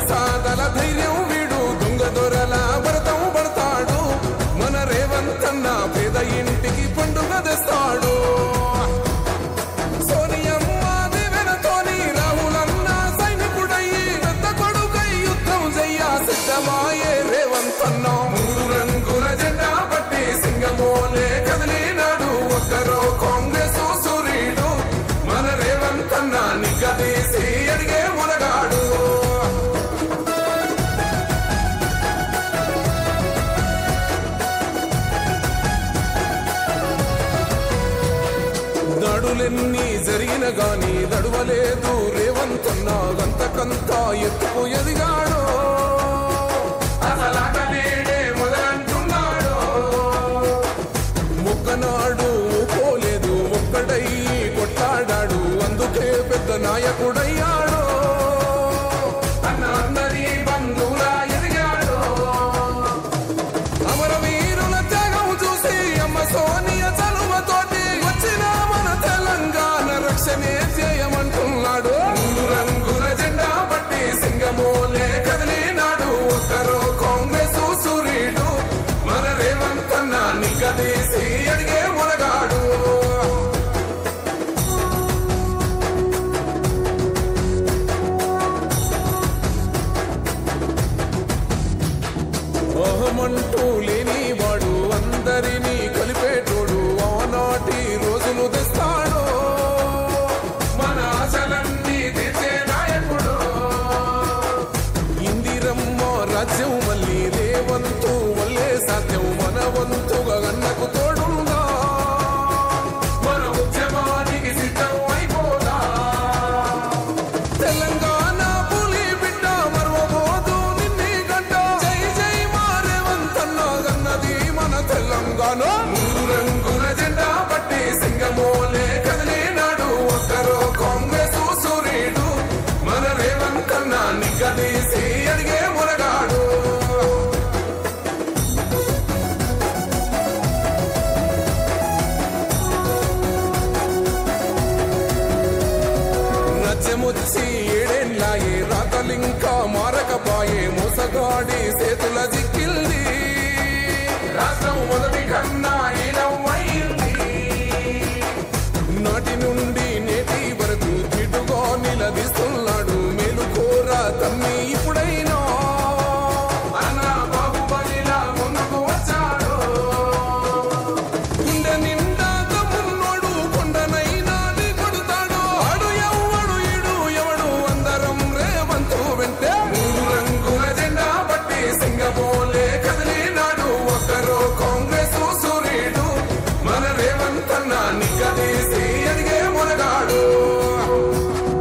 సాదల ధైర్యం వీడు దొంగ దొరల భరతం పడతాడు మన రేవంతన్న పేద ఇంటికి పండుగ తెస్తాడు సోనియమ్మ దివెనతోని రాహులన్న సైనికుడయ్యి పెద్ద కొడుకై యుద్ధం చెయ్య సిద్ధమాయే రేవంతన్న మూడు రంగుల జెండా పట్టి సింగమోలే కదిలినాడు ఒక్కరో కాంగ్రెస్ సూర్యుడు మన రేవంతన్న నిగ్గదీసి అడిగే మునగాడు దాడులెన్ని జరిగిన గాని దడువలేదు రేవంతన్న గంతకంతా ఎత్తుకు ఎదిగాడు అసలాటనేడే మొదలంటున్నాడు మొక్కనాడు పోలేదు ఒక్కడై కొట్లాడాడు అందుకే పెద్ద నాయకుడయ్యాడు అన్న అందరి బంధువులా ఎదిగాడు అమరవీరుల త్యాగం చూసి అమ్మ సోనియ చలువతోటి వచ్చిన మన తెలంగాణ రక్షణే చేయమంటున్నాడు మూడు రంగుల జెండా పట్టి సింగమోలే కదిలినాడు ఒక్కరో కాంగ్రెస్ సూర్యుడు మన రేవంతన్న నిగ్గదీసి అడిగే మునగాడు అహమంటూ లేని వాడు అందరినీ కలిపేటోడు ఆనాటి రోజులు తెస్తాడు మన ఆశలన్నీ తెచ్చే నాయకుడు ఇందిరమ్మ రాజ్యం మళ్ళీ రేవంతు వల్లే సాధ్యం మన వంతుగా గన్నకు తోడుగా మన ఉద్యమానికి సిద్ధం అయిపోదా తెలంగాణ పులి బిడ్డ మరవబోదు నిన్ని గంట జై జై మా రేవంతన్న గన్నది మన తెలంగాణ మూడు రంగుల జెండా పట్టి సింగమోలే కదిలినాడు ఒక్కరో కాంగ్రెస్ సూర్యుడు మన రేవంతన్న నిగ్గదీసి అడిగే మునగాడు రాజ్యమొచ్చి ఏడేళ్ళాయే రాతలింకా మారకపాయే మోసగాడి చేతుల జిక్కిల్ది రాష్ట్రం మొదటి కన్నా ఈనమైంది నాటి నుండి నేటి వరకు జిడ్డుగా నిలదీస్తున్నాడు మేలుకోరా తమ్మి ఇప్పుడైనా అన్న బాహుబలిలా ముందుకు వచ్చాడు గుండె నిండా తమ్మున్నోడు కొండనైనా నీ కొడుతాడు ఆడు ఎవడు ఈడు ఎవడు అందరం రేవంతు వెంటే మూడు రంగుల జెండా పట్టి సింగమోలే కదిలినాడు ఒక్కరో కాంగ్రెస్ సూర్యుడు మన రేవంతన్న నిగ్గదీసి అడిగే మునగాడు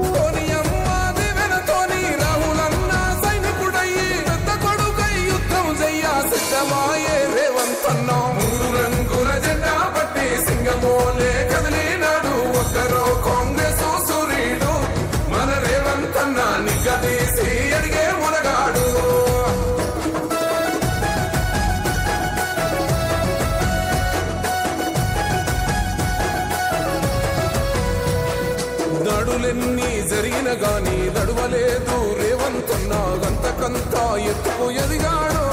సోనియమ్మ దివెనతోని రాహులన్న సైనికుడయ్యి పెద్ద కొడుకై యుద్ధం చెయ్య సిద్ధమాయే రేవంతన్న మూడు రంగుల జెండా పట్టి సింగమోలే కదిలినాడు ఒక్కరో కాంగ్రెస్ సూర్యుడు మన రేవంతన్న నిగ్గదీసి అడిగే మునగాడు దాడులెన్ని జరిగిన గాని దడువలేదు రేవంతన్న గంతకంతా ఎత్తుకు ఎదిగాడు